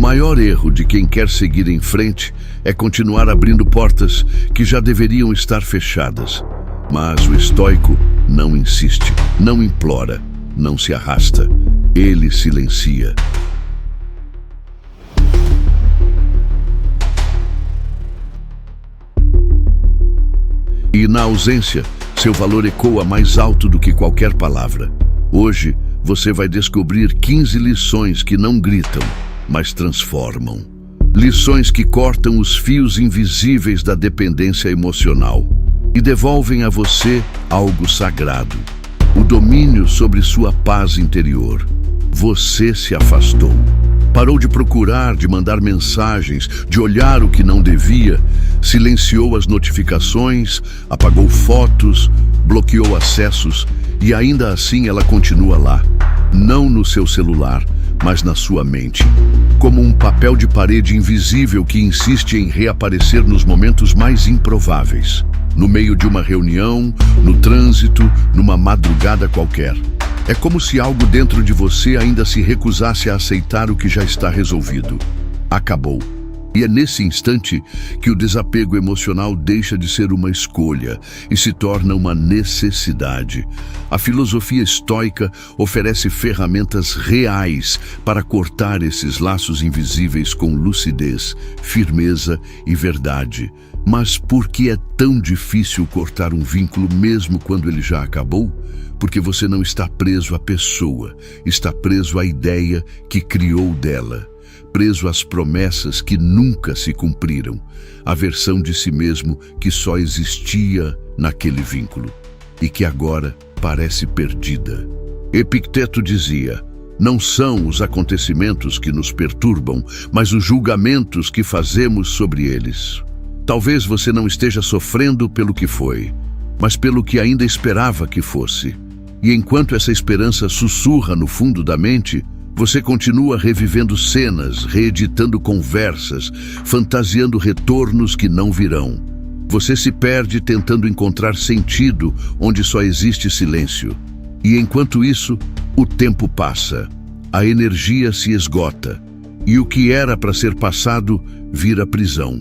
maior erro de quem quer seguir em frente é continuar abrindo portas que já deveriam estar fechadas. Mas o estoico não insiste, não implora, não se arrasta. Ele silencia. E na ausência, seu valor ecoa mais alto do que qualquer palavra. Hoje, você vai descobrir 15 lições que não gritam, mas transformam. Lições que cortam os fios invisíveis da dependência emocional e devolvem a você algo sagrado, o domínio sobre sua paz interior. Você se afastou. Parou de procurar, de mandar mensagens, de olhar o que não devia, silenciou as notificações, apagou fotos, bloqueou acessos e ainda assim ela continua lá. Não no seu celular, mas na sua mente. Como um papel de parede invisível que insiste em reaparecer nos momentos mais improváveis. No meio de uma reunião, no trânsito, numa madrugada qualquer. É como se algo dentro de você ainda se recusasse a aceitar o que já está resolvido. Acabou. E é nesse instante que o desapego emocional deixa de ser uma escolha e se torna uma necessidade. A filosofia estoica oferece ferramentas reais para cortar esses laços invisíveis com lucidez, firmeza e verdade. Mas por que é tão difícil cortar um vínculo mesmo quando ele já acabou? Porque você não está preso à pessoa, está preso à ideia que criou dela. Preso às promessas que nunca se cumpriram, à versão de si mesmo que só existia naquele vínculo e que agora parece perdida. Epicteto dizia: não são os acontecimentos que nos perturbam, mas os julgamentos que fazemos sobre eles. Talvez você não esteja sofrendo pelo que foi, mas pelo que ainda esperava que fosse. E enquanto essa esperança sussurra no fundo da mente, você continua revivendo cenas, reeditando conversas, fantasiando retornos que não virão. Você se perde tentando encontrar sentido onde só existe silêncio. E enquanto isso, o tempo passa, a energia se esgota, e o que era para ser passado vira prisão.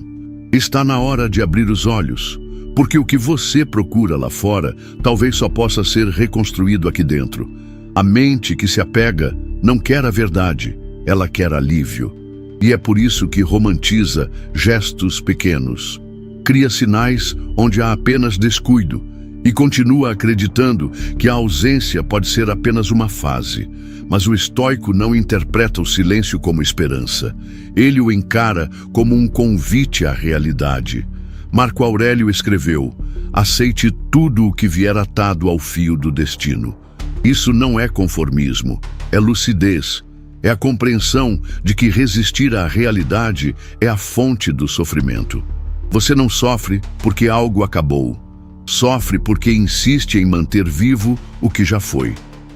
Está na hora de abrir os olhos, porque o que você procura lá fora talvez só possa ser reconstruído aqui dentro. A mente que se apega não quer a verdade, ela quer alívio. E é por isso que romantiza gestos pequenos. Cria sinais onde há apenas descuido e continua acreditando que a ausência pode ser apenas uma fase. Mas o estoico não interpreta o silêncio como esperança. Ele o encara como um convite à realidade. Marco Aurélio escreveu: aceite tudo o que vier atado ao fio do destino. Isso não é conformismo, é lucidez, é a compreensão de que resistir à realidade é a fonte do sofrimento. Você não sofre porque algo acabou. Sofre porque insiste em manter vivo o que já foi.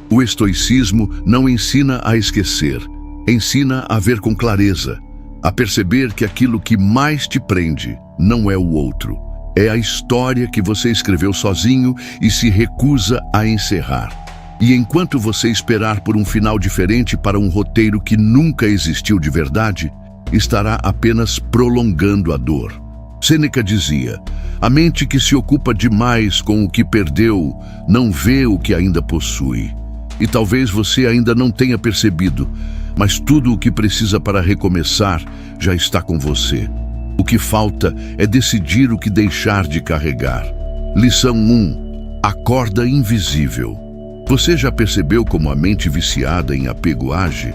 O estoicismo não ensina a esquecer, ensina a ver com clareza, a perceber que aquilo que mais te prende não é o outro. É a história que você escreveu sozinho e se recusa a encerrar. E enquanto você esperar por um final diferente para um roteiro que nunca existiu de verdade, estará apenas prolongando a dor. Sêneca dizia: a mente que se ocupa demais com o que perdeu não vê o que ainda possui. E talvez você ainda não tenha percebido, mas tudo o que precisa para recomeçar já está com você. O que falta é decidir o que deixar de carregar. Lição 1. A corda invisível. Você já percebeu como a mente viciada em apego age?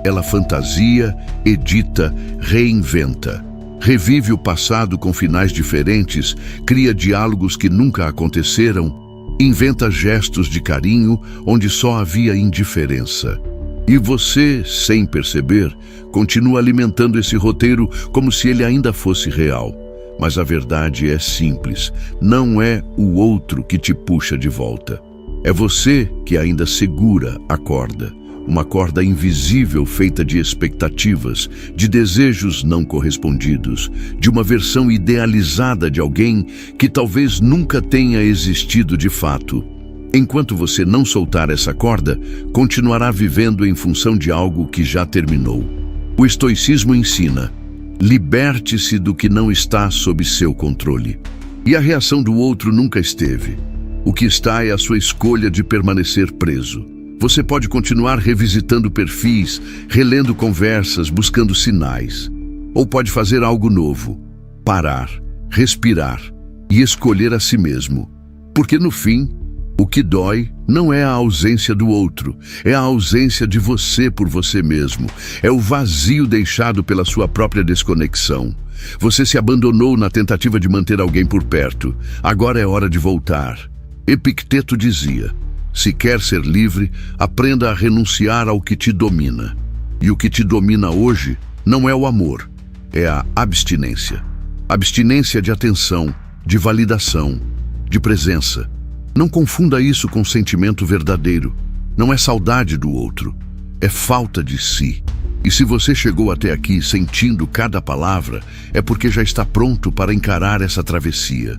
Ela fantasia, edita, reinventa. Revive o passado com finais diferentes, cria diálogos que nunca aconteceram, inventa gestos de carinho onde só havia indiferença. E você, sem perceber, continua alimentando esse roteiro como se ele ainda fosse real. Mas a verdade é simples, não é o outro que te puxa de volta. É você que ainda segura a corda, uma corda invisível feita de expectativas, de desejos não correspondidos, de uma versão idealizada de alguém que talvez nunca tenha existido de fato. Enquanto você não soltar essa corda, continuará vivendo em função de algo que já terminou. O estoicismo ensina: liberte-se do que não está sob seu controle. E a reação do outro nunca esteve. O que está é a sua escolha de permanecer preso. Você pode continuar revisitando perfis, relendo conversas, buscando sinais. Ou pode fazer algo novo, parar, respirar e escolher a si mesmo. Porque no fim, o que dói não é a ausência do outro, é a ausência de você por você mesmo. É o vazio deixado pela sua própria desconexão. Você se abandonou na tentativa de manter alguém por perto. Agora é hora de voltar. Epicteto dizia: se quer ser livre, aprenda a renunciar ao que te domina. E o que te domina hoje não é o amor, é a abstinência. Abstinência de atenção, de validação, de presença. Não confunda isso com sentimento verdadeiro. Não é saudade do outro, é falta de si. E se você chegou até aqui sentindo cada palavra, é porque já está pronto para encarar essa travessia.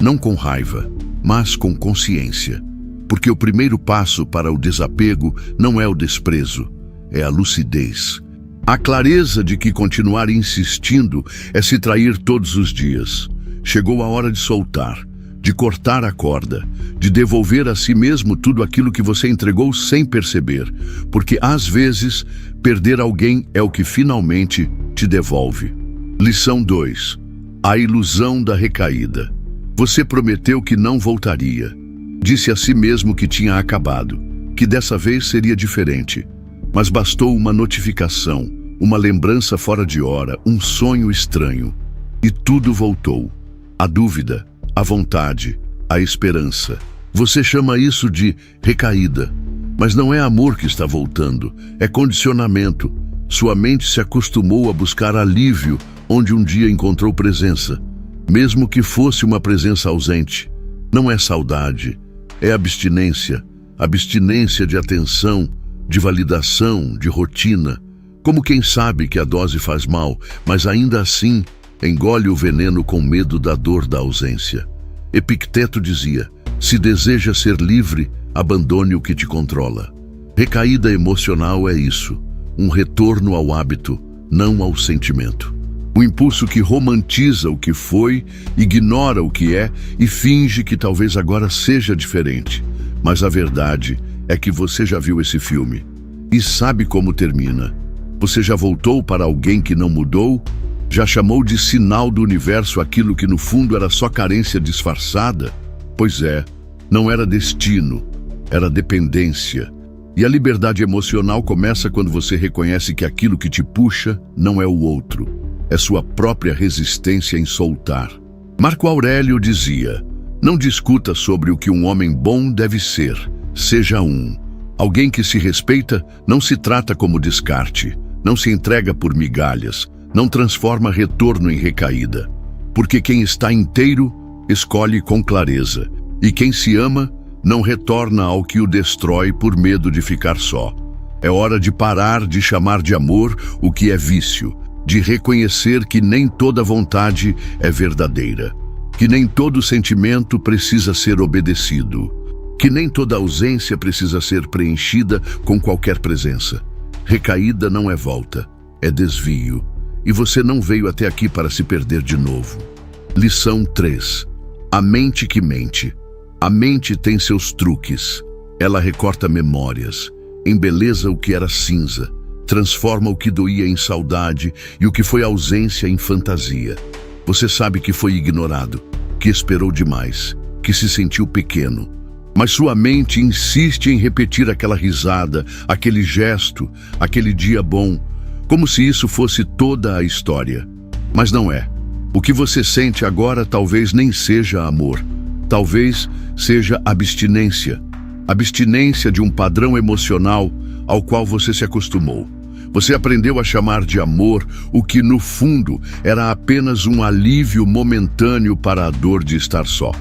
Não com raiva, mas com consciência. Porque o primeiro passo para o desapego não é o desprezo, é a lucidez. A clareza de que continuar insistindo é se trair todos os dias. Chegou a hora de soltar, de cortar a corda, de devolver a si mesmo tudo aquilo que você entregou sem perceber, porque às vezes perder alguém é o que finalmente te devolve. Lição 2. A ilusão da recaída. Você prometeu que não voltaria. Disse a si mesmo que tinha acabado, que dessa vez seria diferente. Mas bastou uma notificação, uma lembrança fora de hora, um sonho estranho. E tudo voltou. A dúvida, a vontade, a esperança. Você chama isso de recaída. Mas não é amor que está voltando, é condicionamento. Sua mente se acostumou a buscar alívio onde um dia encontrou presença, mesmo que fosse uma presença ausente. Não é saudade, é abstinência. Abstinência de atenção, de validação, de rotina. Como quem sabe que a dose faz mal, mas ainda assim engole o veneno com medo da dor da ausência. Epicteto dizia: se deseja ser livre, abandone o que te controla. Recaída emocional é isso, um retorno ao hábito, não ao sentimento. O impulso que romantiza o que foi, ignora o que é e finge que talvez agora seja diferente. Mas a verdade é que você já viu esse filme e sabe como termina. Você já voltou para alguém que não mudou? Já chamou de sinal do universo aquilo que no fundo era só carência disfarçada? Pois é, não era destino, era dependência. E a liberdade emocional começa quando você reconhece que aquilo que te puxa não é o outro, é sua própria resistência em soltar. Marco Aurélio dizia: não discuta sobre o que um homem bom deve ser, seja um. Alguém que se respeita não se trata como descarte, não se entrega por migalhas, não transforma retorno em recaída. Porque quem está inteiro escolhe com clareza, e quem se ama não retorna ao que o destrói por medo de ficar só. É hora de parar de chamar de amor o que é vício, de reconhecer que nem toda vontade é verdadeira, que nem todo sentimento precisa ser obedecido, que nem toda ausência precisa ser preenchida com qualquer presença. Recaída não é volta, é desvio, e você não veio até aqui para se perder de novo. Lição 3. A mente que mente. A mente tem seus truques. Ela recorta memórias, embeleza o que era cinza, transforma o que doía em saudade e o que foi ausência em fantasia. Você sabe que foi ignorado, que esperou demais, que se sentiu pequeno. Mas sua mente insiste em repetir aquela risada, aquele gesto, aquele dia bom, como se isso fosse toda a história. Mas não é. O que você sente agora talvez nem seja amor. Talvez seja abstinência. Abstinência de um padrão emocional ao qual você se acostumou. Você aprendeu a chamar de amor o que, no fundo, era apenas um alívio momentâneo para a dor de estar só.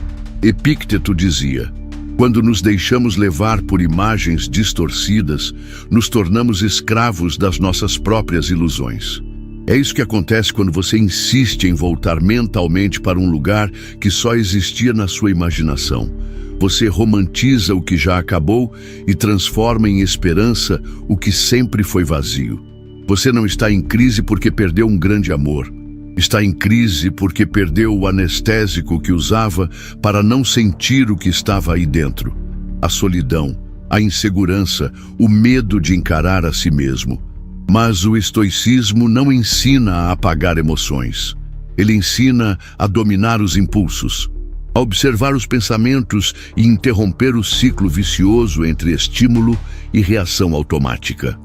Epicteto dizia: quando nos deixamos levar por imagens distorcidas, nos tornamos escravos das nossas próprias ilusões. É isso que acontece quando você insiste em voltar mentalmente para um lugar que só existia na sua imaginação. Você romantiza o que já acabou e transforma em esperança o que sempre foi vazio. Você não está em crise porque perdeu um grande amor. Está em crise porque perdeu o anestésico que usava para não sentir o que estava aí dentro. A solidão, a insegurança, o medo de encarar a si mesmo. Mas o estoicismo não ensina a apagar emoções. Ele ensina a dominar os impulsos, a observar os pensamentos e interromper o ciclo vicioso entre estímulo e reação automática.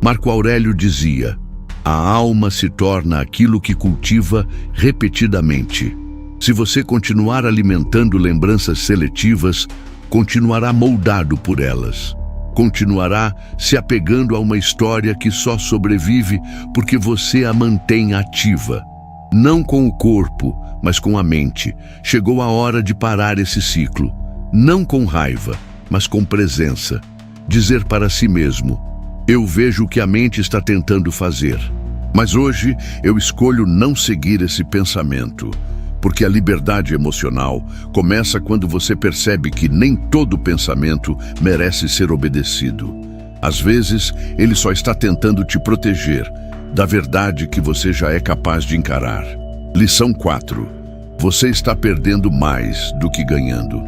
Marco Aurélio dizia: a alma se torna aquilo que cultiva repetidamente. Se você continuar alimentando lembranças seletivas, continuará moldado por elas. Continuará se apegando a uma história que só sobrevive porque você a mantém ativa. Não com o corpo, mas com a mente. Chegou a hora de parar esse ciclo. Não com raiva, mas com presença. Dizer para si mesmo: eu vejo o que a mente está tentando fazer. Mas hoje eu escolho não seguir esse pensamento. Porque a liberdade emocional começa quando você percebe que nem todo pensamento merece ser obedecido. Às vezes, ele só está tentando te proteger da verdade que você já é capaz de encarar. Lição 4. Você está perdendo mais do que ganhando.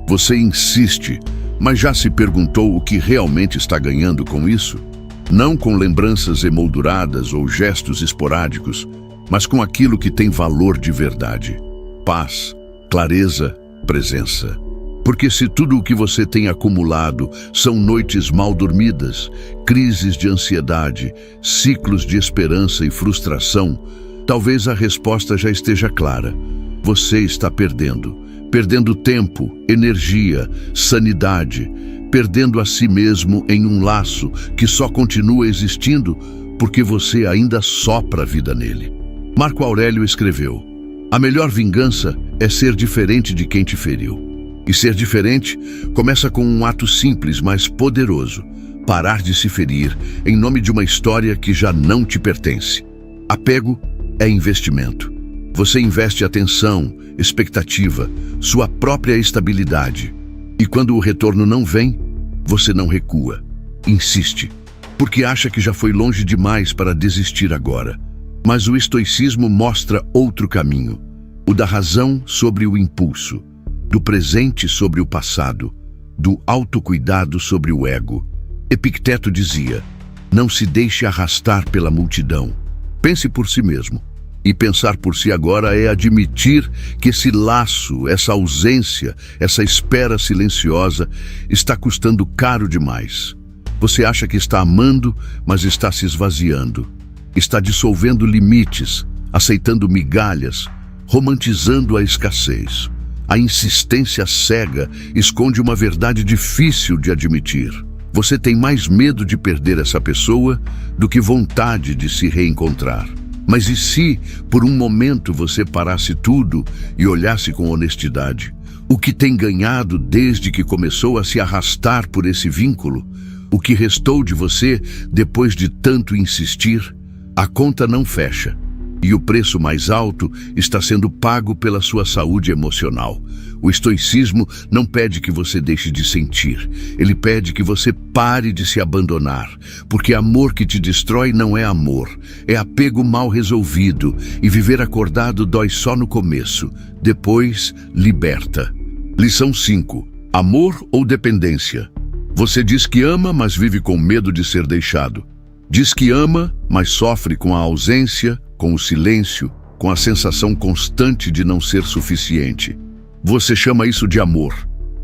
Você insiste, mas já se perguntou o que realmente está ganhando com isso? Não com lembranças emolduradas ou gestos esporádicos, mas com aquilo que tem valor de verdade. Paz, clareza, presença. Porque se tudo o que você tem acumulado são noites mal dormidas, crises de ansiedade, ciclos de esperança e frustração, talvez a resposta já esteja clara. Você está perdendo. Perdendo tempo, energia, sanidade, perdendo a si mesmo em um laço que só continua existindo porque você ainda sopra a vida nele. Marco Aurélio escreveu: a melhor vingança é ser diferente de quem te feriu. E ser diferente começa com um ato simples, mas poderoso: parar de se ferir em nome de uma história que já não te pertence. Apego é investimento. Você investe atenção, expectativa, sua própria estabilidade. E quando o retorno não vem, você não recua. Insiste, porque acha que já foi longe demais para desistir agora. Mas o estoicismo mostra outro caminho: o da razão sobre o impulso, do presente sobre o passado, do autocuidado sobre o ego. Epicteto dizia: não se deixe arrastar pela multidão. Pense por si mesmo. E pensar por si agora é admitir que esse laço, essa ausência, essa espera silenciosa está custando caro demais. Você acha que está amando, mas está se esvaziando. Está dissolvendo limites, aceitando migalhas, romantizando a escassez. A insistência cega esconde uma verdade difícil de admitir. Você tem mais medo de perder essa pessoa do que vontade de se reencontrar. Mas e se, por um momento, você parasse tudo e olhasse com honestidade? O que tem ganhado desde que começou a se arrastar por esse vínculo? O que restou de você depois de tanto insistir? A conta não fecha. E o preço mais alto está sendo pago pela sua saúde emocional. O estoicismo não pede que você deixe de sentir. Ele pede que você pare de se abandonar. Porque amor que te destrói não é amor. É apego mal resolvido. E viver acordado dói só no começo. Depois, liberta. Lição 5. Amor ou dependência? Você diz que ama, mas vive com medo de ser deixado. Diz que ama, mas sofre com a ausência, com o silêncio, com a sensação constante de não ser suficiente. Você chama isso de amor,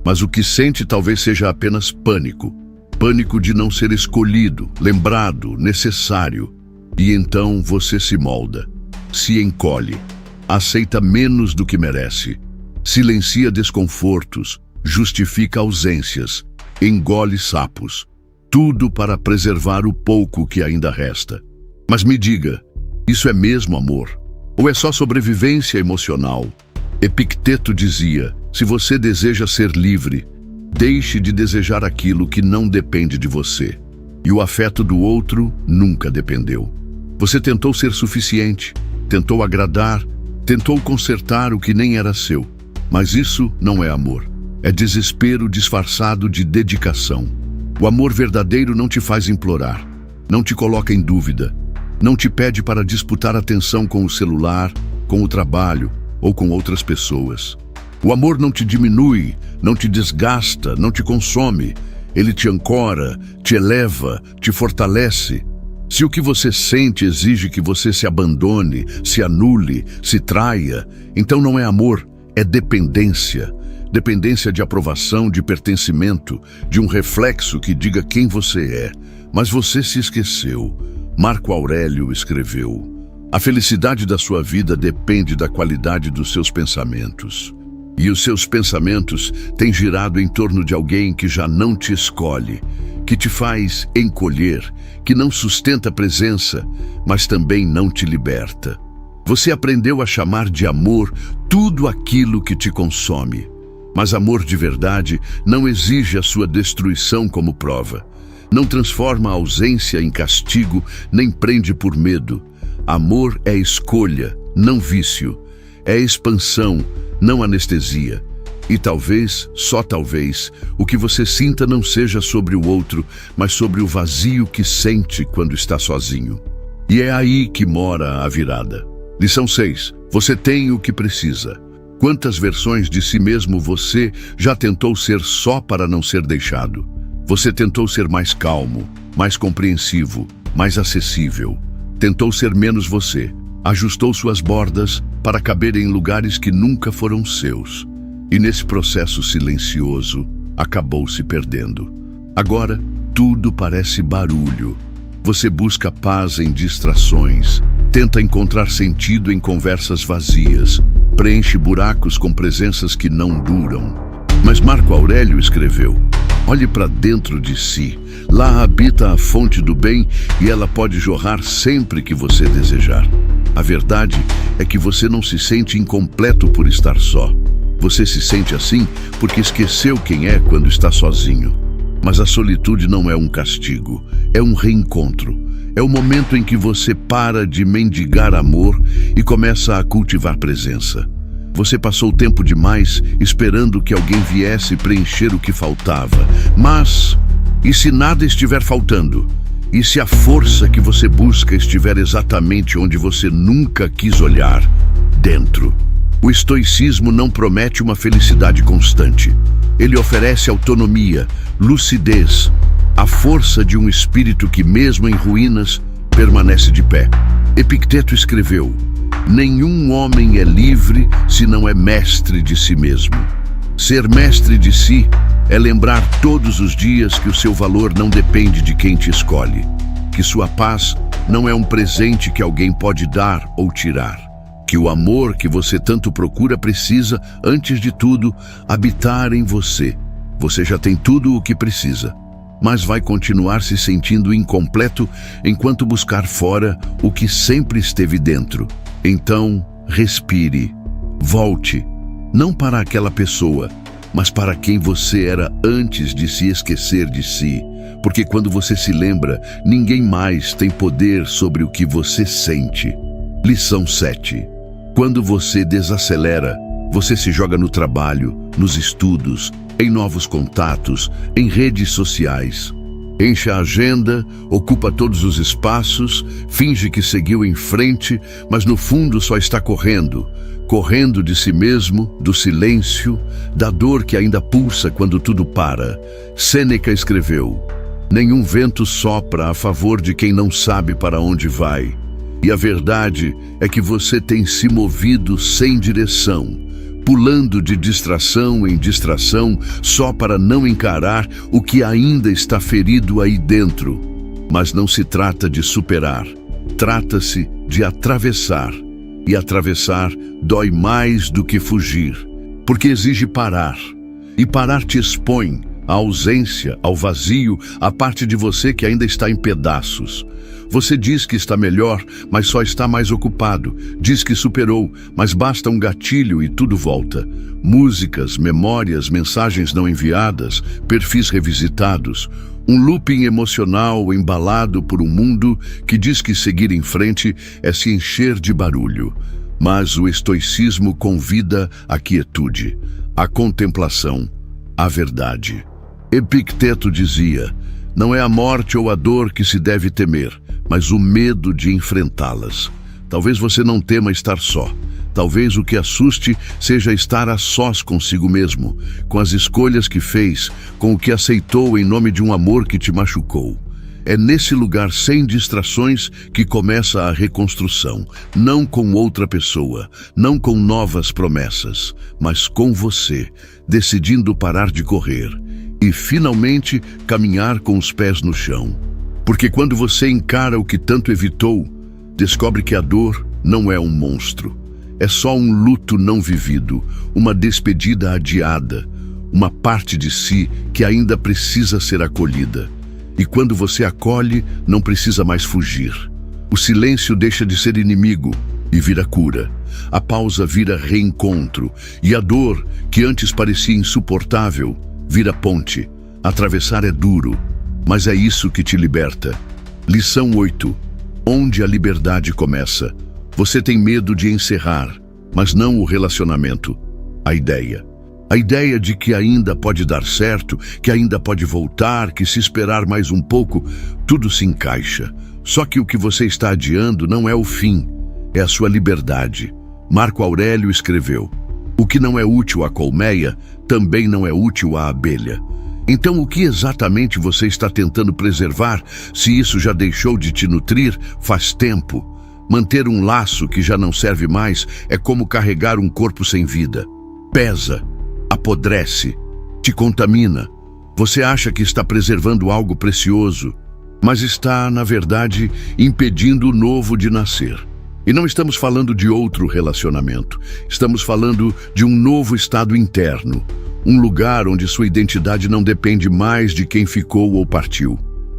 mas o que sente talvez seja apenas pânico. Pânico de não ser escolhido, lembrado, necessário. E então você se molda, se encolhe, aceita menos do que merece, silencia desconfortos, justifica ausências, engole sapos. Tudo para preservar o pouco que ainda resta. Mas me diga, isso é mesmo amor? Ou é só sobrevivência emocional? Epicteto dizia: se você deseja ser livre, deixe de desejar aquilo que não depende de você. E o afeto do outro nunca dependeu. Você tentou ser suficiente, tentou agradar, tentou consertar o que nem era seu. Mas isso não é amor. É desespero disfarçado de dedicação. O amor verdadeiro não te faz implorar, não te coloca em dúvida. Não te pede para disputar atenção com o celular, com o trabalho ou com outras pessoas. O amor não te diminui, não te desgasta, não te consome. Ele te ancora, te eleva, te fortalece. Se o que você sente exige que você se abandone, se anule, se traia, então não é amor, é dependência. Dependência de aprovação, de pertencimento, de um reflexo que diga quem você é. Mas você se esqueceu. Marco Aurélio escreveu: a felicidade da sua vida depende da qualidade dos seus pensamentos. E os seus pensamentos têm girado em torno de alguém que já não te escolhe, que te faz encolher, que não sustenta a presença, mas também não te liberta. Você aprendeu a chamar de amor tudo aquilo que te consome. Mas amor de verdade não exige a sua destruição como prova. Não transforma a ausência em castigo, nem prende por medo. Amor é escolha, não vício. É expansão, não anestesia. E talvez, só talvez, o que você sinta não seja sobre o outro, mas sobre o vazio que sente quando está sozinho. E é aí que mora a virada. Lição 6. Você tem o que precisa. Quantas versões de si mesmo você já tentou ser só para não ser deixado? Você tentou ser mais calmo, mais compreensivo, mais acessível. Tentou ser menos você. Ajustou suas bordas para caber em lugares que nunca foram seus. E nesse processo silencioso, acabou se perdendo. Agora, tudo parece barulho. Você busca paz em distrações, tenta encontrar sentido em conversas vazias, preenche buracos com presenças que não duram. Mas Marco Aurélio escreveu: olhe para dentro de si. Lá habita a fonte do bem e ela pode jorrar sempre que você desejar. A verdade é que você não se sente incompleto por estar só. Você se sente assim porque esqueceu quem é quando está sozinho. Mas a solitude não é um castigo, é um reencontro. É o momento em que você para de mendigar amor e começa a cultivar presença. Você passou tempo demais esperando que alguém viesse preencher o que faltava. Mas, e se nada estiver faltando? E se a força que você busca estiver exatamente onde você nunca quis olhar? Dentro. O estoicismo não promete uma felicidade constante. Ele oferece autonomia, lucidez, a força de um espírito que, mesmo em ruínas, permanece de pé. Epicteto escreveu: nenhum homem é livre se não é mestre de si mesmo. Ser mestre de si é lembrar todos os dias que o seu valor não depende de quem te escolhe, que sua paz não é um presente que alguém pode dar ou tirar, que o amor que você tanto procura precisa, antes de tudo, habitar em você. Você já tem tudo o que precisa, mas vai continuar se sentindo incompleto enquanto buscar fora o que sempre esteve dentro. Então, respire, volte, não para aquela pessoa, mas para quem você era antes de se esquecer de si. Porque quando você se lembra, ninguém mais tem poder sobre o que você sente. Lição 7. Quando você desacelera, você se joga no trabalho, nos estudos, em novos contatos, em redes sociais. Enche a agenda, ocupa todos os espaços, finge que seguiu em frente, mas no fundo só está correndo. Correndo de si mesmo, do silêncio, da dor que ainda pulsa quando tudo para. Sêneca escreveu: nenhum vento sopra a favor de quem não sabe para onde vai. E a verdade é que você tem se movido sem direção, pulando de distração em distração só para não encarar o que ainda está ferido aí dentro. Mas não se trata de superar, trata-se de atravessar. E atravessar dói mais do que fugir, porque exige parar. E parar te expõe à ausência, ao vazio, à parte de você que ainda está em pedaços. Você diz que está melhor, mas só está mais ocupado. Diz que superou, mas basta um gatilho e tudo volta. Músicas, memórias, mensagens não enviadas, perfis revisitados. Um looping emocional embalado por um mundo que diz que seguir em frente é se encher de barulho. Mas o estoicismo convida à quietude, à contemplação, à verdade. Epicteto dizia: não é a morte ou a dor que se deve temer, mas o medo de enfrentá-las. Talvez você não tema estar só. Talvez o que assuste seja estar a sós consigo mesmo, com as escolhas que fez, com o que aceitou em nome de um amor que te machucou. É nesse lugar sem distrações que começa a reconstrução, não com outra pessoa, não com novas promessas, mas com você, decidindo parar de correr e finalmente caminhar com os pés no chão. Porque quando você encara o que tanto evitou, descobre que a dor não é um monstro. É só um luto não vivido, uma despedida adiada, uma parte de si que ainda precisa ser acolhida. E quando você acolhe, não precisa mais fugir. O silêncio deixa de ser inimigo e vira cura. A pausa vira reencontro. E a dor, que antes parecia insuportável, vira ponte. Atravessar é duro, mas é isso que te liberta. Lição 8. Onde a liberdade começa? Você tem medo de encerrar, mas não o relacionamento. A ideia. A ideia de que ainda pode dar certo, que ainda pode voltar, que se esperar mais um pouco, tudo se encaixa. Só que o que você está adiando não é o fim, é a sua liberdade. Marco Aurélio escreveu: o que não é útil à colmeia, também não é útil à abelha. Então o que exatamente você está tentando preservar, se isso já deixou de te nutrir faz tempo? Manter um laço que já não serve mais é como carregar um corpo sem vida. Pesa, apodrece, te contamina. Você acha que está preservando algo precioso, mas está, na verdade, impedindo o novo de nascer. E não estamos falando de outro relacionamento. Estamos falando de um novo estado interno. Um lugar onde sua identidade não depende mais de quem ficou ou partiu.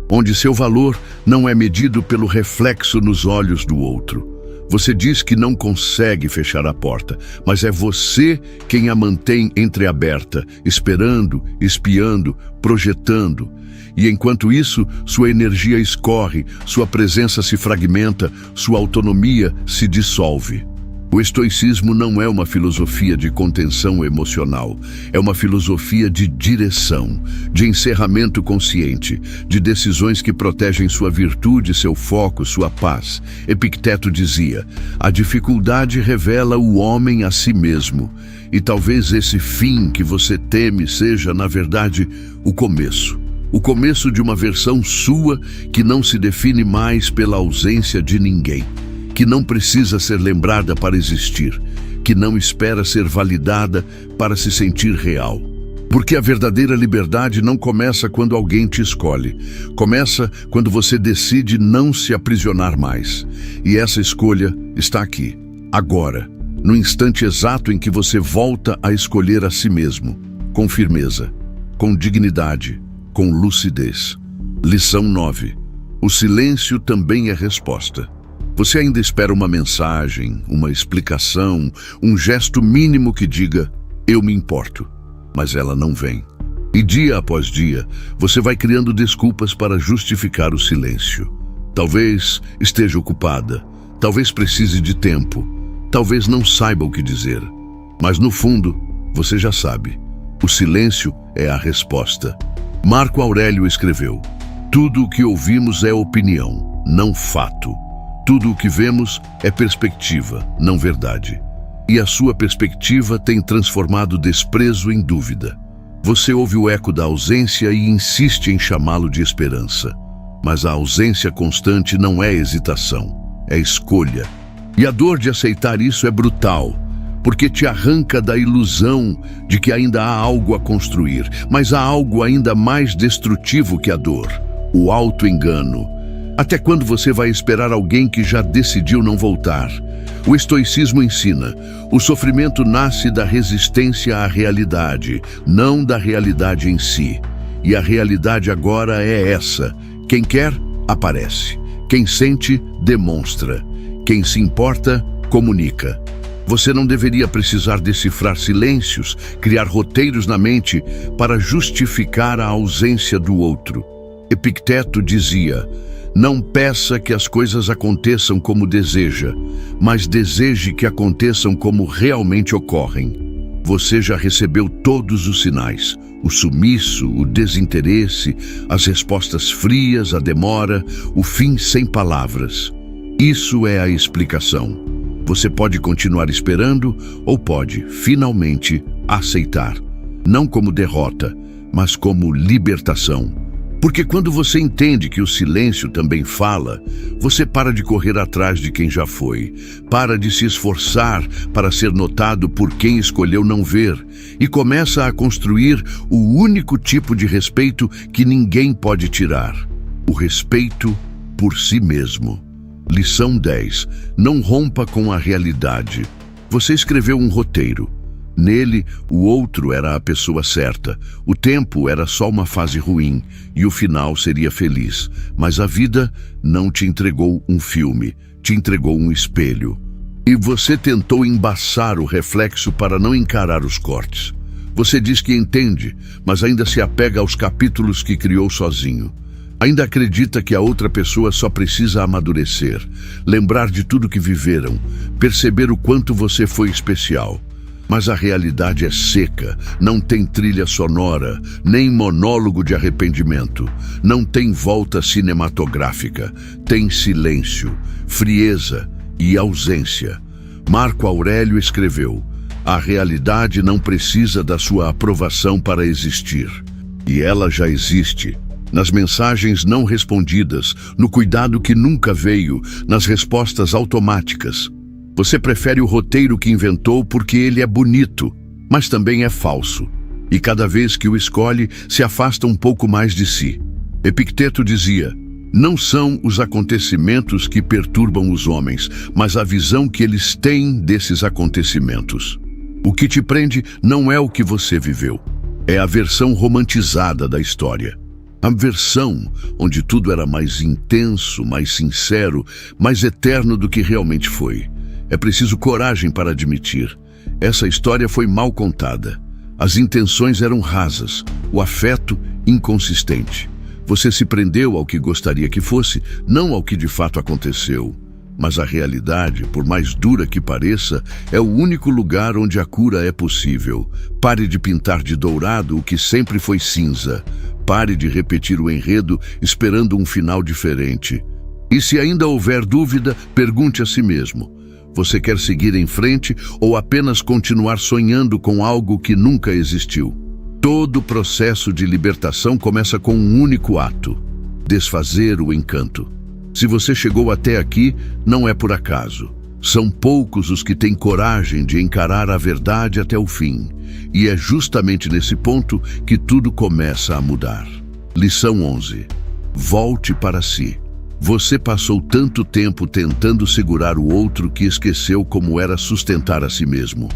Onde seu valor não é medido pelo reflexo nos olhos do outro. Você diz que não consegue fechar a porta, mas é você quem a mantém entreaberta, esperando, espiando, projetando. E enquanto isso, sua energia escorre, sua presença se fragmenta, sua autonomia se dissolve. O estoicismo não é uma filosofia de contenção emocional, é uma filosofia de direção, de encerramento consciente, de decisões que protegem sua virtude, seu foco, sua paz. Epicteto dizia: a dificuldade revela o homem a si mesmo, e talvez esse fim que você teme seja, na verdade, o começo. O começo de uma versão sua que não se define mais pela ausência de ninguém, que não precisa ser lembrada para existir, que não espera ser validada para se sentir real. Porque a verdadeira liberdade não começa quando alguém te escolhe. Começa quando você decide não se aprisionar mais. E essa escolha está aqui, agora, no instante exato em que você volta a escolher a si mesmo, com firmeza, com dignidade, com lucidez. Lição 9. O silêncio também é resposta. Você ainda espera uma mensagem, uma explicação, um gesto mínimo que diga: eu me importo, mas ela não vem. E dia após dia, você vai criando desculpas para justificar o silêncio. Talvez esteja ocupada, talvez precise de tempo, talvez não saiba o que dizer. Mas no fundo, você já sabe. O silêncio é a resposta. Marco Aurélio escreveu: tudo o que ouvimos é opinião, não fato. Tudo o que vemos é perspectiva, não verdade. E a sua perspectiva tem transformado desprezo em dúvida. Você ouve o eco da ausência e insiste em chamá-lo de esperança. Mas a ausência constante não é hesitação, é escolha. E a dor de aceitar isso é brutal, porque te arranca da ilusão de que ainda há algo a construir. Mas há algo ainda mais destrutivo que a dor: o auto-engano. Até quando você vai esperar alguém que já decidiu não voltar? O estoicismo ensina: o sofrimento nasce da resistência à realidade, não da realidade em si. E a realidade agora é essa: quem quer, aparece. Quem sente, demonstra. Quem se importa, comunica. Você não deveria precisar decifrar silêncios, criar roteiros na mente para justificar a ausência do outro. Epicteto dizia: não peça que as coisas aconteçam como deseja, mas deseje que aconteçam como realmente ocorrem. Você já recebeu todos os sinais. O sumiço, o desinteresse, as respostas frias, a demora, o fim sem palavras. Isso é a explicação. Você pode continuar esperando ou pode, finalmente, aceitar. Não como derrota, mas como libertação. Porque quando você entende que o silêncio também fala, você para de correr atrás de quem já foi, para de se esforçar para ser notado por quem escolheu não ver e começa a construir o único tipo de respeito que ninguém pode tirar: o respeito por si mesmo. Lição 10. Não rompa com a realidade. Você escreveu um roteiro. Nele, o outro era a pessoa certa, o tempo era só uma fase ruim e o final seria feliz. Mas a vida não te entregou um filme, te entregou um espelho. E você tentou embaçar o reflexo para não encarar os cortes. Você diz que entende, mas ainda se apega aos capítulos que criou sozinho. Ainda acredita que a outra pessoa só precisa amadurecer, lembrar de tudo que viveram, perceber o quanto você foi especial. Mas a realidade é seca, não tem trilha sonora, nem monólogo de arrependimento, não tem volta cinematográfica, tem silêncio, frieza e ausência. Marco Aurélio escreveu: a realidade não precisa da sua aprovação para existir. E ela já existe. Nas mensagens não respondidas, no cuidado que nunca veio, nas respostas automáticas. Você prefere o roteiro que inventou porque ele é bonito, mas também é falso. E cada vez que o escolhe, se afasta um pouco mais de si. Epicteto dizia: não são os acontecimentos que perturbam os homens, mas a visão que eles têm desses acontecimentos. O que te prende não é o que você viveu, é a versão romantizada da história. A versão onde tudo era mais intenso, mais sincero, mais eterno do que realmente foi. É preciso coragem para admitir. Essa história foi mal contada. As intenções eram rasas, o afeto inconsistente. Você se prendeu ao que gostaria que fosse, não ao que de fato aconteceu. Mas a realidade, por mais dura que pareça, é o único lugar onde a cura é possível. Pare de pintar de dourado o que sempre foi cinza. Pare de repetir o enredo esperando um final diferente. E se ainda houver dúvida, pergunte a si mesmo: você quer seguir em frente ou apenas continuar sonhando com algo que nunca existiu? Todo processo de libertação começa com um único ato: desfazer o encanto. Se você chegou até aqui, não é por acaso. São poucos os que têm coragem de encarar a verdade até o fim. E é justamente nesse ponto que tudo começa a mudar. Lição 11. Volte para si. Você passou tanto tempo tentando segurar o outro que esqueceu como era sustentar a si mesmo.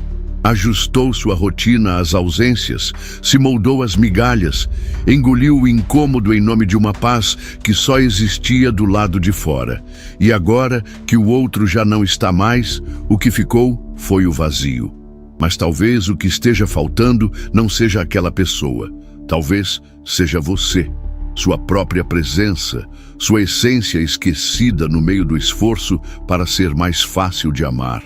Ajustou sua rotina às ausências, se moldou às migalhas, engoliu o incômodo em nome de uma paz que só existia do lado de fora. E agora que o outro já não está mais, o que ficou foi o vazio. Mas talvez o que esteja faltando não seja aquela pessoa. Talvez seja você. Sua própria presença, sua essência esquecida no meio do esforço para ser mais fácil de amar.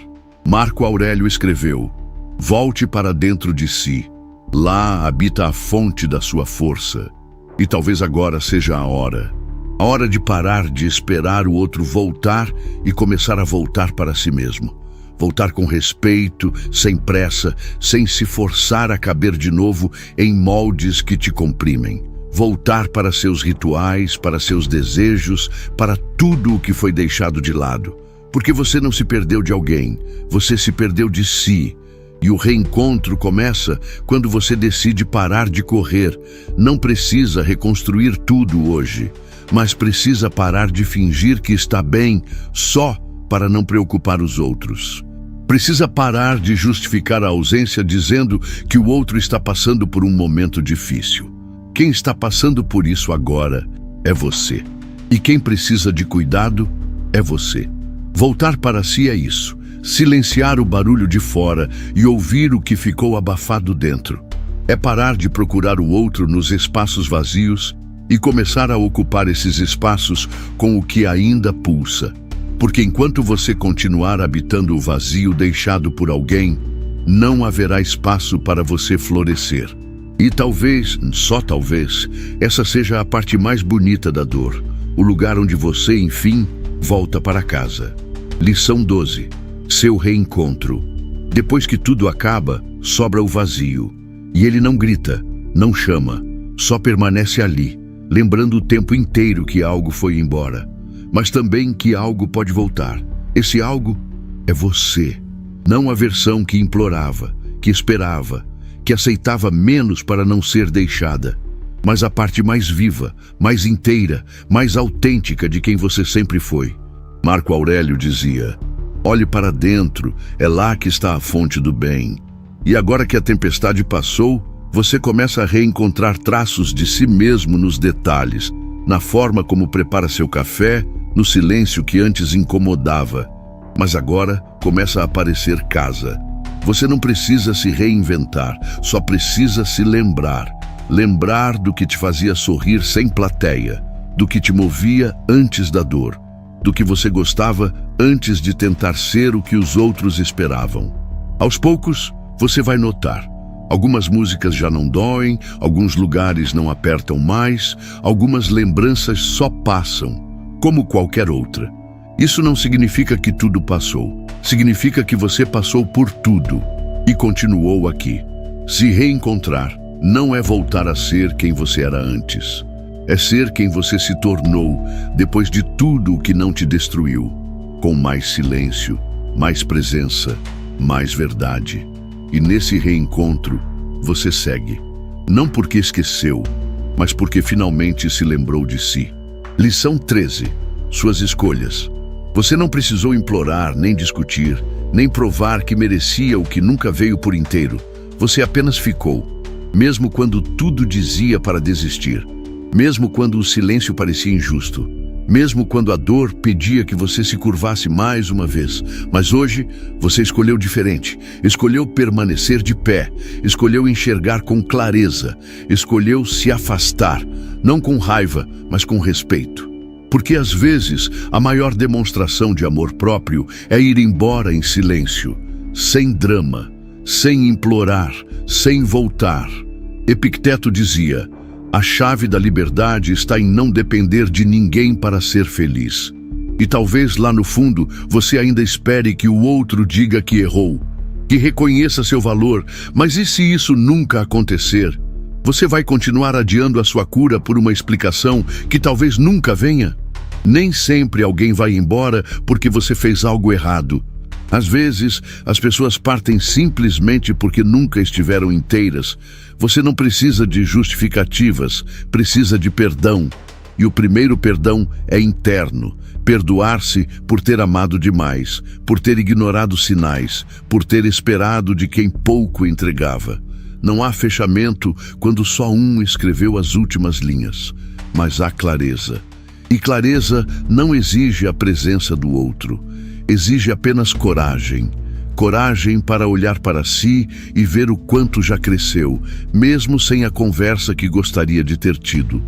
Marco Aurélio escreveu: volte para dentro de si. Lá habita a fonte da sua força. E talvez agora seja a hora. A hora de parar de esperar o outro voltar e começar a voltar para si mesmo. Voltar com respeito, sem pressa, sem se forçar a caber de novo em moldes que te comprimem. Voltar para seus rituais, para seus desejos, para tudo o que foi deixado de lado. Porque você não se perdeu de alguém, você se perdeu de si. E o reencontro começa quando você decide parar de correr. Não precisa reconstruir tudo hoje, mas precisa parar de fingir que está bem só para não preocupar os outros. Precisa parar de justificar a ausência dizendo que o outro está passando por um momento difícil. Quem está passando por isso agora é você. E quem precisa de cuidado é você. Voltar para si é isso. Silenciar o barulho de fora e ouvir o que ficou abafado dentro. É parar de procurar o outro nos espaços vazios e começar a ocupar esses espaços com o que ainda pulsa. Porque enquanto você continuar habitando o vazio deixado por alguém, não haverá espaço para você florescer. E talvez, só talvez, essa seja a parte mais bonita da dor, o lugar onde você, enfim, volta para casa. Lição 12. Seu reencontro. Depois que tudo acaba, sobra o vazio. E ele não grita, não chama, só permanece ali, lembrando o tempo inteiro que algo foi embora, mas também que algo pode voltar. Esse algo é você. Não a versão que implorava, que esperava, que aceitava menos para não ser deixada, mas a parte mais viva, mais inteira, mais autêntica de quem você sempre foi. Marco Aurélio dizia: olhe para dentro, é lá que está a fonte do bem. E agora que a tempestade passou, você começa a reencontrar traços de si mesmo nos detalhes, na forma como prepara seu café, no silêncio que antes incomodava. Mas agora começa a aparecer casa. Você não precisa se reinventar, só precisa se lembrar. Lembrar do que te fazia sorrir sem plateia, do que te movia antes da dor, do que você gostava antes de tentar ser o que os outros esperavam. Aos poucos, você vai notar. Algumas músicas já não doem, alguns lugares não apertam mais, algumas lembranças só passam, como qualquer outra. Isso não significa que tudo passou. Significa que você passou por tudo e continuou aqui. Se reencontrar não é voltar a ser quem você era antes. É ser quem você se tornou depois de tudo o que não te destruiu. Com mais silêncio, mais presença, mais verdade. E nesse reencontro, você segue. Não porque esqueceu, mas porque finalmente se lembrou de si. Lição 13. Suas escolhas. Você não precisou implorar, nem discutir, nem provar que merecia o que nunca veio por inteiro. Você apenas ficou, mesmo quando tudo dizia para desistir, mesmo quando o silêncio parecia injusto, mesmo quando a dor pedia que você se curvasse mais uma vez. Mas hoje, você escolheu diferente, escolheu permanecer de pé, escolheu enxergar com clareza, escolheu se afastar, não com raiva, mas com respeito. Porque às vezes a maior demonstração de amor próprio é ir embora em silêncio, sem drama, sem implorar, sem voltar. Epicteto dizia: a chave da liberdade está em não depender de ninguém para ser feliz. E talvez lá no fundo você ainda espere que o outro diga que errou, que reconheça seu valor, mas e se isso nunca acontecer? Você vai continuar adiando a sua cura por uma explicação que talvez nunca venha? Nem sempre alguém vai embora porque você fez algo errado. Às vezes, as pessoas partem simplesmente porque nunca estiveram inteiras. Você não precisa de justificativas, precisa de perdão. E o primeiro perdão é interno. Perdoar-se por ter amado demais, por ter ignorado sinais, por ter esperado de quem pouco entregava. Não há fechamento quando só um escreveu as últimas linhas, mas há clareza. E clareza não exige a presença do outro, exige apenas coragem. Coragem para olhar para si e ver o quanto já cresceu, mesmo sem a conversa que gostaria de ter tido.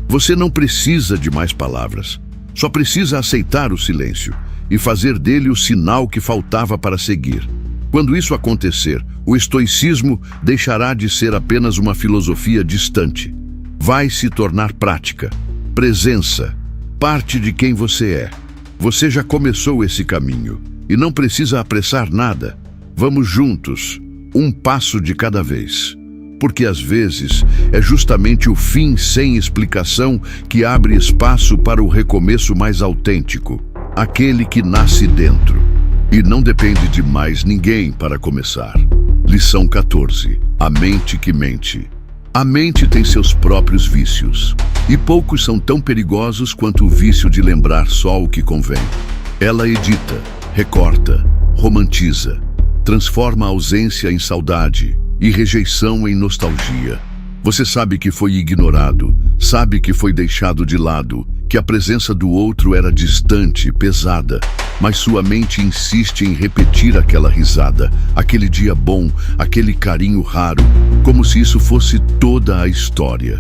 Você não precisa de mais palavras, só precisa aceitar o silêncio e fazer dele o sinal que faltava para seguir. Quando isso acontecer, o estoicismo deixará de ser apenas uma filosofia distante. Vai se tornar prática, presença, parte de quem você é. Você já começou esse caminho e não precisa apressar nada. Vamos juntos, um passo de cada vez. Porque às vezes é justamente o fim sem explicação que abre espaço para o recomeço mais autêntico, aquele que nasce dentro. E não depende de mais ninguém para começar. Lição 14. A mente que mente. A mente tem seus próprios vícios, e poucos são tão perigosos quanto o vício de lembrar só o que convém. Ela edita, recorta, romantiza, transforma a ausência em saudade e rejeição em nostalgia. Você sabe que foi ignorado, sabe que foi deixado de lado, que a presença do outro era distante, pesada, mas sua mente insiste em repetir aquela risada, aquele dia bom, aquele carinho raro, como se isso fosse toda a história.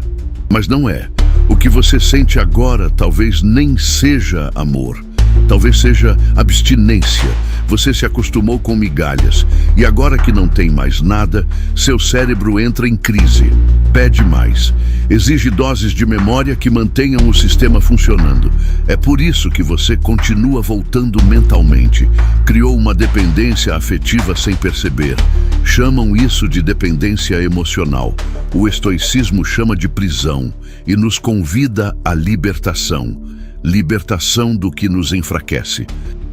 Mas não é. O que você sente agora talvez nem seja amor. Talvez seja abstinência. Você se acostumou com migalhas e agora que não tem mais nada, seu cérebro entra em crise. Pede mais. Exige doses de memória que mantenham o sistema funcionando. É por isso que você continua voltando mentalmente. Criou uma dependência afetiva sem perceber. Chamam isso de dependência emocional. O estoicismo chama de prisão e nos convida à libertação. Libertação do que nos enfraquece,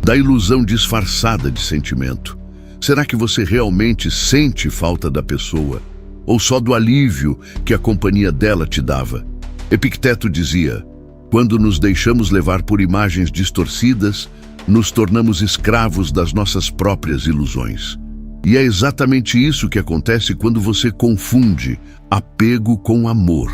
da ilusão disfarçada de sentimento. Será que você realmente sente falta da pessoa? Ou só do alívio que a companhia dela te dava? Epicteto dizia: quando nos deixamos levar por imagens distorcidas, nos tornamos escravos das nossas próprias ilusões. E é exatamente isso que acontece quando você confunde apego com amor.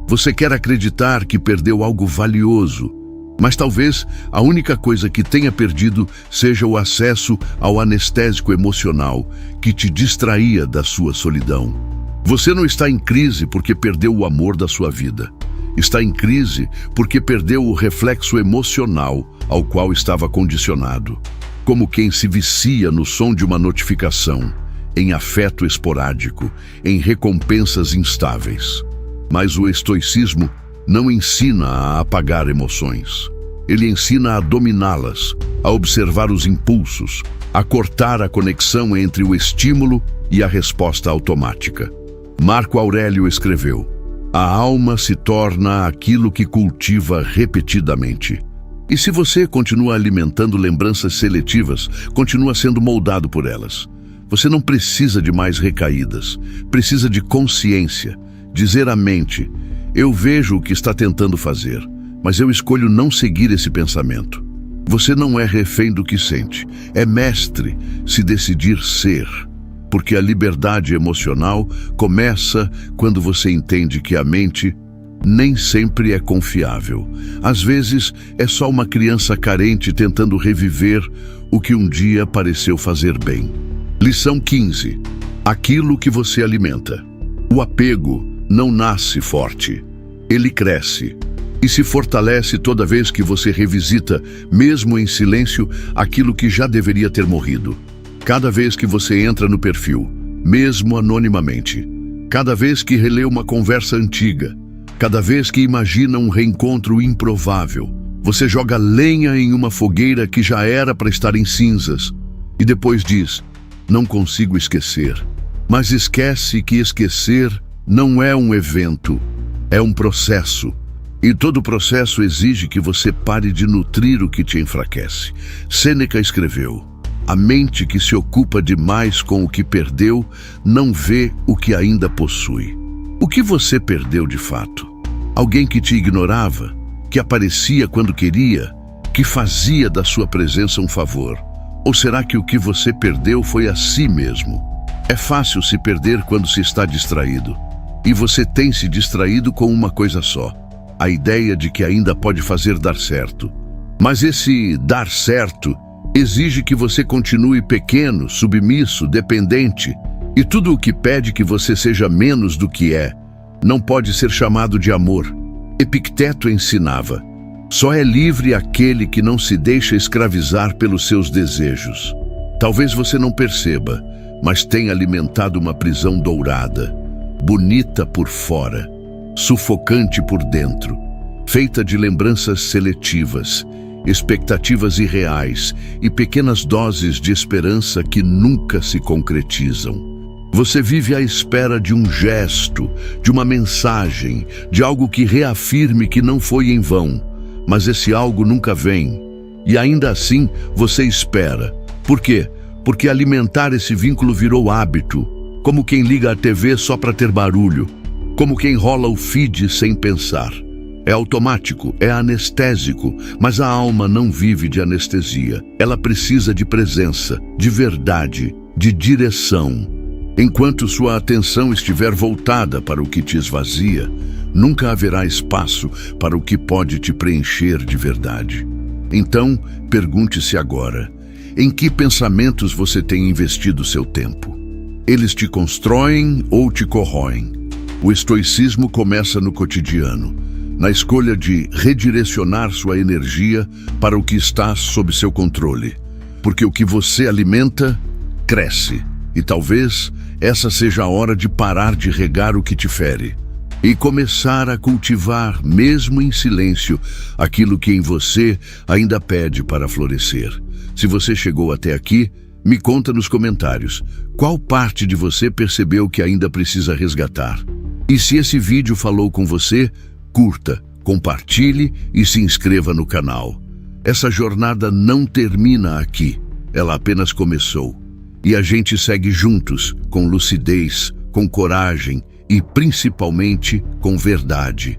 Você quer acreditar que perdeu algo valioso, mas talvez a única coisa que tenha perdido seja o acesso ao anestésico emocional que te distraía da sua solidão. Você não está em crise porque perdeu o amor da sua vida. Está em crise porque perdeu o reflexo emocional ao qual estava condicionado. Como quem se vicia no som de uma notificação, em afeto esporádico, em recompensas instáveis. Mas o estoicismo não ensina a apagar emoções. Ele ensina a dominá-las, a observar os impulsos, a cortar a conexão entre o estímulo e a resposta automática. Marco Aurélio escreveu: a alma se torna aquilo que cultiva repetidamente. E se você continua alimentando lembranças seletivas, continua sendo moldado por elas. Você não precisa de mais recaídas, precisa de consciência, dizer à mente: eu vejo o que está tentando fazer, mas eu escolho não seguir esse pensamento. Você não é refém do que sente, é mestre se decidir ser. Porque a liberdade emocional começa quando você entende que a mente nem sempre é confiável. Às vezes é só uma criança carente tentando reviver o que um dia pareceu fazer bem. Lição 15. Aquilo que você alimenta. O apego não nasce forte. Ele cresce e se fortalece toda vez que você revisita, mesmo em silêncio, aquilo que já deveria ter morrido. Cada vez que você entra no perfil, mesmo anonimamente, cada vez que relê uma conversa antiga, cada vez que imagina um reencontro improvável, você joga lenha em uma fogueira que já era para estar em cinzas e depois diz: não consigo esquecer. Mas esquece que esquecer não é um evento, é um processo. E todo processo exige que você pare de nutrir o que te enfraquece. Sêneca escreveu: a mente que se ocupa demais com o que perdeu não vê o que ainda possui. O que você perdeu de fato? Alguém que te ignorava, que aparecia quando queria, que fazia da sua presença um favor? Ou será que o que você perdeu foi a si mesmo? É fácil se perder quando se está distraído. E você tem se distraído com uma coisa só: a ideia de que ainda pode fazer dar certo. Mas esse dar certo exige que você continue pequeno, submisso, dependente, e tudo o que pede que você seja menos do que é, não pode ser chamado de amor. Epicteto ensinava: só é livre aquele que não se deixa escravizar pelos seus desejos. Talvez você não perceba, mas tem alimentado uma prisão dourada, bonita por fora, sufocante por dentro, feita de lembranças seletivas, expectativas irreais e pequenas doses de esperança que nunca se concretizam. Você vive à espera de um gesto, de uma mensagem, de algo que reafirme que não foi em vão, mas esse algo nunca vem. E ainda assim você espera. Por quê? Porque alimentar esse vínculo virou hábito, como quem liga a TV só para ter barulho, como quem rola o feed sem pensar. É automático, é anestésico, mas a alma não vive de anestesia. Ela precisa de presença, de verdade, de direção. Enquanto sua atenção estiver voltada para o que te esvazia, nunca haverá espaço para o que pode te preencher de verdade. Então, pergunte-se agora: em que pensamentos você tem investido seu tempo? Eles te constroem ou te corroem? O estoicismo começa no cotidiano. na escolha de redirecionar sua energia para o que está sob seu controle. Porque o que você alimenta, cresce. E talvez essa seja a hora de parar de regar o que te fere e começar a cultivar, mesmo em silêncio, aquilo que em você ainda pede para florescer. Se você chegou até aqui, me conta nos comentários qual parte de você percebeu que ainda precisa resgatar. E se esse vídeo falou com você, curta, compartilhe e se inscreva no canal. Essa jornada não termina aqui, ela apenas começou. E a gente segue juntos, com lucidez, com coragem e principalmente com verdade.